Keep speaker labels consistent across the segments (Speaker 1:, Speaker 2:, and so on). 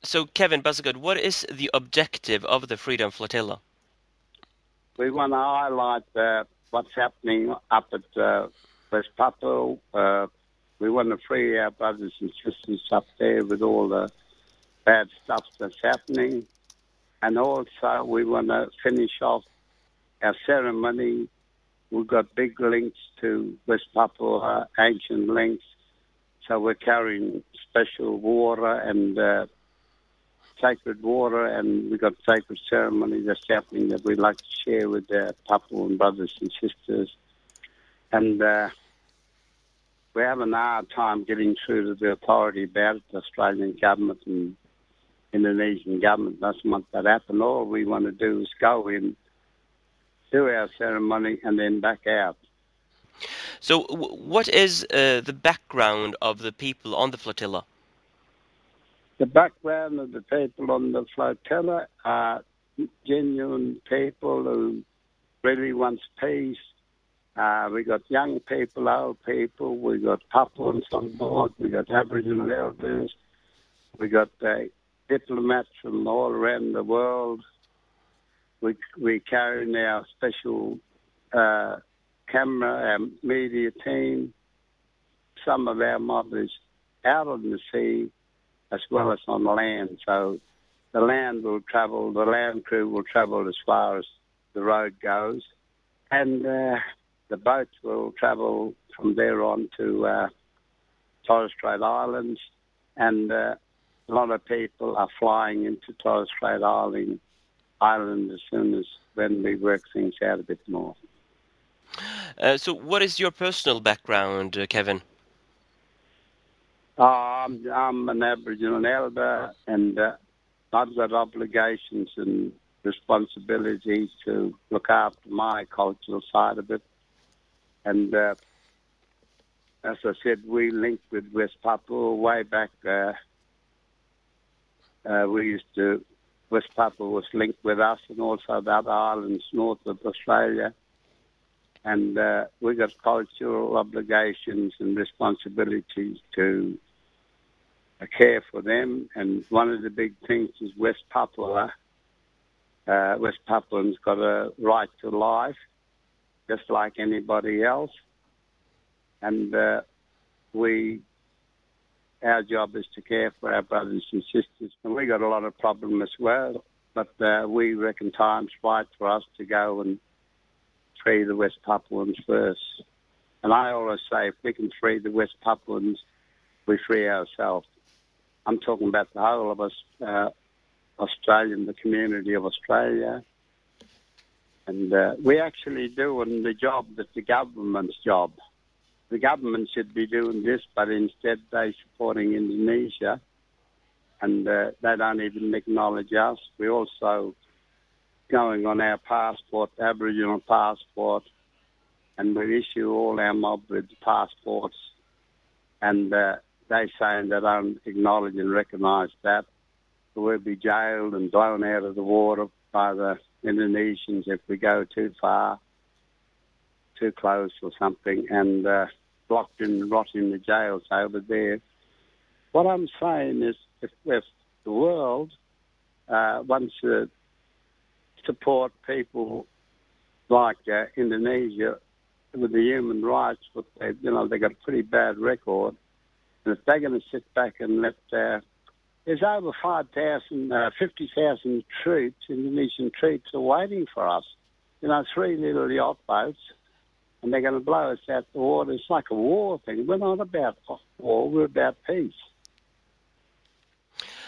Speaker 1: So, Kevin Buzzacott, what is the objective of the Freedom Flotilla?
Speaker 2: We want to highlight what's happening up at West Papua. We want to free our brothers and sisters up there with all the bad stuff that's happening. And also we want to finish off our ceremony. We've got big links to West Papua, ancient links. So we're carrying special water and sacred water, and we've got sacred ceremony that's happening that we'd like to share with the Papuan brothers and sisters. And we're having a hard time getting through to the authority about it. The Australian government and Indonesian government doesn't want that to happen. All we want to do is go in, do our ceremony, and then back out.
Speaker 1: So, what is the background of the people on the flotilla?
Speaker 2: The background of the people on the flotilla are genuine people who really wants peace. We got young people, old people. We got Papuans on board. We got Aboriginal elders. We got diplomats from all around the world. We carry our special camera, our media team. Some of our mob is out on the sea as well as on the land. So the land crew will travel as far as the road goes. And the boats will travel from there on to Torres Strait Islands. And a lot of people are flying into Torres Strait Island as soon as when we work things out a bit more.
Speaker 1: So what is your personal background, Kevin?
Speaker 2: I'm an Aboriginal elder, and I've got obligations and responsibilities to look after my cultural side of it. And as I said, we linked with West Papua way back. West Papua was linked with us and also the other islands north of Australia. And we got cultural obligations and responsibilities to care for them. And one of the big things is West Papua. West Papuans got a right to life, just like anybody else. And our job is to care for our brothers and sisters. And we got a lot of problems as well, but we reckon time's right for us to go and free the West Papuans first. And I always say, if we can free the West Papuans, we free ourselves. I'm talking about the whole of us, Australian, the community of Australia. And we're actually doing the job that's the government's job. The government should be doing this, but instead they're supporting Indonesia, and they don't even acknowledge us. We're also going on our passport, Aboriginal passport, and we issue all our mob with passports, and they saying they don't acknowledge and recognise that. So we'll be jailed and blown out of the water by the Indonesians if we go too far, too close or something, and locked and rot in the jails over there. What I'm saying is if the world wants to support people like Indonesia with the human rights, but they got a pretty bad record. And if they're going to sit back and let there's over 50,000 troops, Indonesian troops, are waiting for us. 3 little yacht boats, and they're going to blow us out the water. It's like a war thing. We're not about war. We're about peace.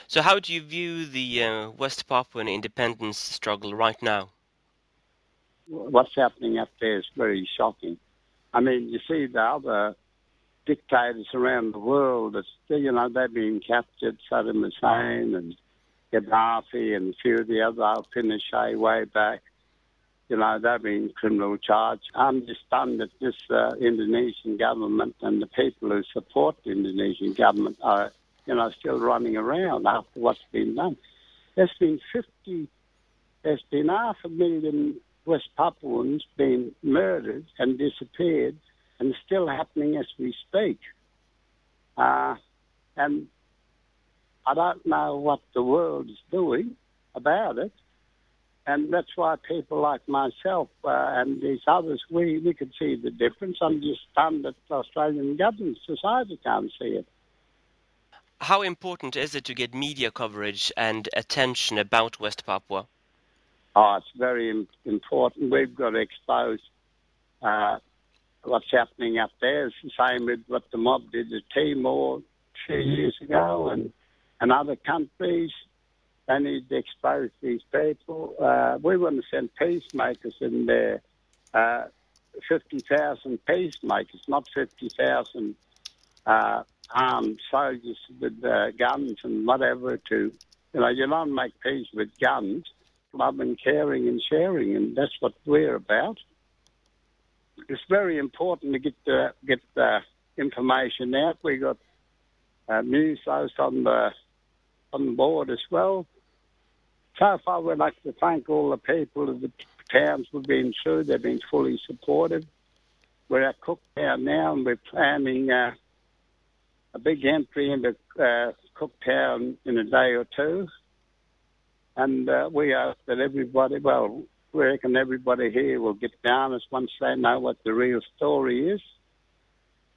Speaker 1: So how do you view the West Papuan independence struggle right now?
Speaker 2: What's happening up there is very shocking. I mean, you see the other dictators around the world, they've been captured, Saddam Hussein and Gaddafi and a few of the other, Pinochet way back. They've been criminal charged. I'm just stunned that this Indonesian government and the people who support the Indonesian government are, still running around after what's been done. There's been 500,000 West Papuans being murdered and disappeared, and it's still happening as we speak. And I don't know what the world is doing about it. And that's why people like myself and these others, we can see the difference. I'm just stunned that the Australian government society can't see it.
Speaker 1: How important is it to get media coverage and attention about West Papua?
Speaker 2: Oh, it's very important. We've got to expose what's happening up there. It's the same with what the mob did to Timor 2 years ago and other countries. They need to expose these people. We want to send peacemakers in there, 50,000 peacemakers, not 50,000 armed soldiers with guns and whatever to, you don't make peace with guns. Love and caring and sharing, and that's what we're about. It's very important to get the information out. We got news hosts on board as well. So far, we'd like to thank all the people of the towns we've been through. They've been fully supportive. We're at Cooktown now, and we're planning a big entry into Cooktown in a day or two. And we hope that we reckon everybody here will get down us once they know what the real story is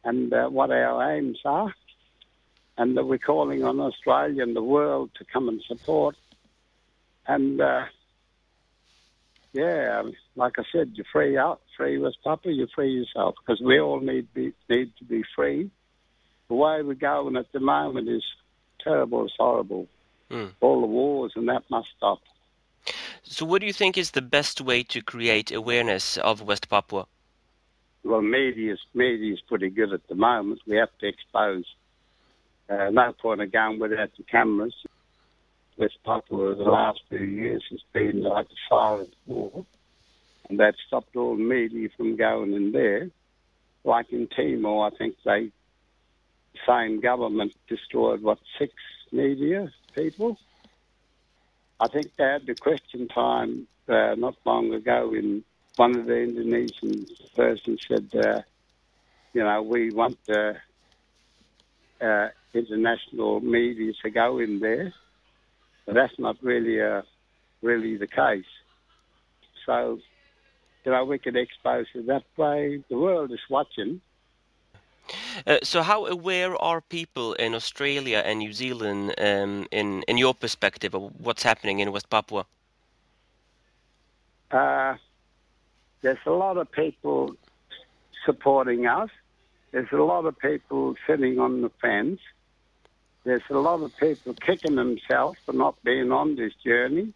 Speaker 2: and what our aims are. And that we're calling on Australia and the world to come and support. And, like I said, you free West Papua, you free yourself, because we all need to be free. The way we're going at the moment is terrible, it's horrible. All the wars and that must stop.
Speaker 1: So what do you think is the best way to create awareness of West Papua?
Speaker 2: Well, media's pretty good at the moment. We have to expose. No point of going without the cameras. West Papua the last few years has been like a silent war, and that stopped all the media from going in there. Like in Timor, I think the same government destroyed, 6 media people. I think they had the question time not long ago in one of the Indonesian persons said, we want the international media to go in there. But that's not really the case. So, we could expose it that way. The world is watching.
Speaker 1: So how aware are people in Australia and New Zealand in your perspective of what's happening in West Papua?
Speaker 2: There's a lot of people supporting us. There's a lot of people sitting on the fence. There's a lot of people kicking themselves for not being on this journey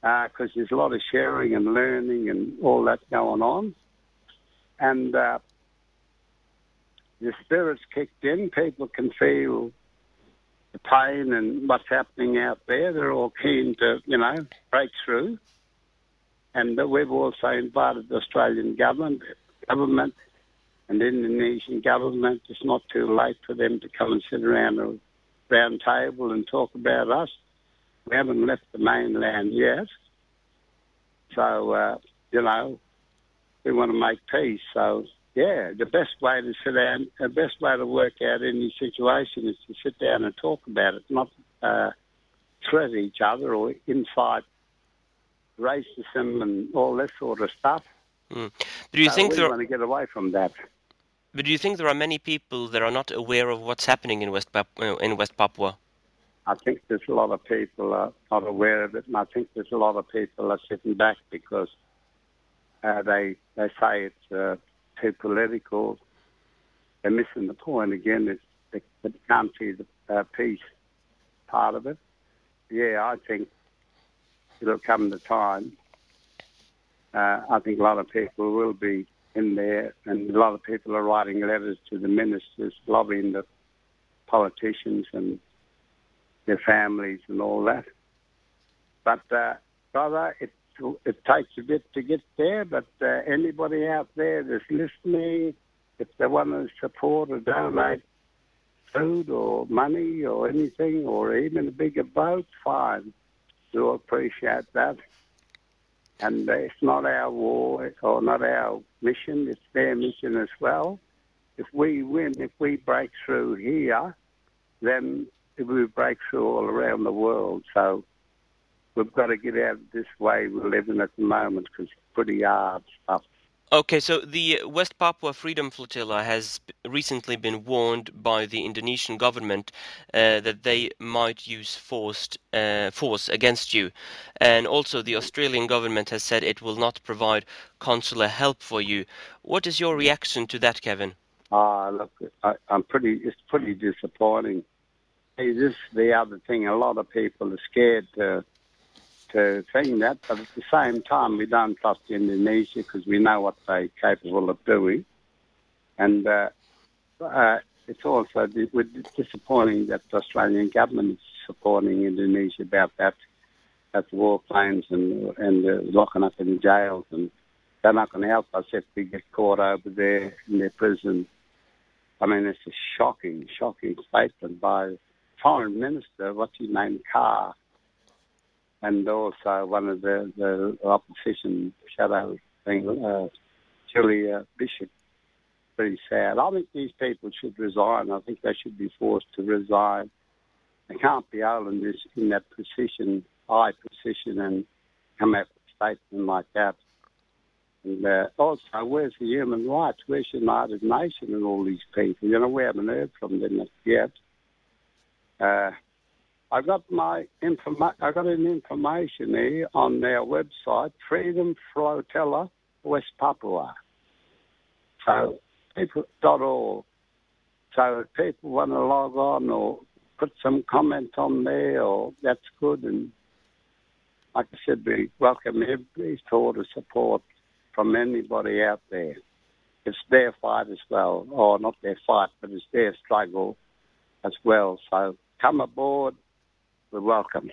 Speaker 2: because there's a lot of sharing and learning and all that going on. And the spirit's kicked in. People can feel the pain and what's happening out there. They're all keen to, break through. And we've also invited the Australian government and the Indonesian government. It's not too late for them to come and sit around a round table and talk about us. We haven't left the mainland yet. So, we want to make peace. So, the best way to sit down, the best way to work out any situation is to sit down and talk about it, not threat each other or incite racism and all that sort of stuff.
Speaker 1: But do you think
Speaker 2: we want to get away from that?
Speaker 1: But do you think there are many people that are not aware of what's happening in West Papua?
Speaker 2: I think there's a lot of people are not aware of it, and I think there's a lot of people are sitting back because they say it's too political. They're missing the point again. They can't see the peace part of it. Yeah, I think it'll come the time. I think a lot of people will be in there, and a lot of people are writing letters to the ministers, lobbying the politicians and their families and all that. But, brother, it takes a bit to get there, but anybody out there that's listening, if they want to support or donate food or money or anything, or even a bigger boat, fine. We'll appreciate that. And it's not our war or not our mission, it's their mission as well. If we win, if we break through here, then we break through all around the world. So we've got to get out of this way we're living at the moment because it's pretty hard stuff.
Speaker 1: Okay, so the West Papua Freedom Flotilla has recently been warned by the Indonesian government that they might use force against you. And also the Australian government has said it will not provide consular help for you. What is your reaction to that, Kevin?
Speaker 2: Look, it's pretty disappointing. Hey, this is the other thing. A lot of people are scared to think that, but at the same time, we don't trust Indonesia because we know what they're capable of doing. And it's also disappointing that the Australian government is supporting Indonesia about that war claims and locking up in jails. And they're not going to help us if we get caught over there in their prison. I mean, it's a shocking statement by Foreign Minister, what's his name, Carr, and also one of the opposition shadow thing, Julia Bishop. Pretty sad. I think these people should resign. I think they should be forced to resign. They can't be holding this in that high position, and come out with a statement like that. And also, where's the human rights? Where's the United Nations and all these people? You know, we haven't heard from them yet. I got an information here on their website, Freedom Flotilla, West Papua. So people.org. So if people want to log on or put some comment on there, or that's good. And like I said, we welcome every sort of support from anybody out there. It's their fight as well, or not their fight, but it's their struggle as well. So come aboard. We're welcome.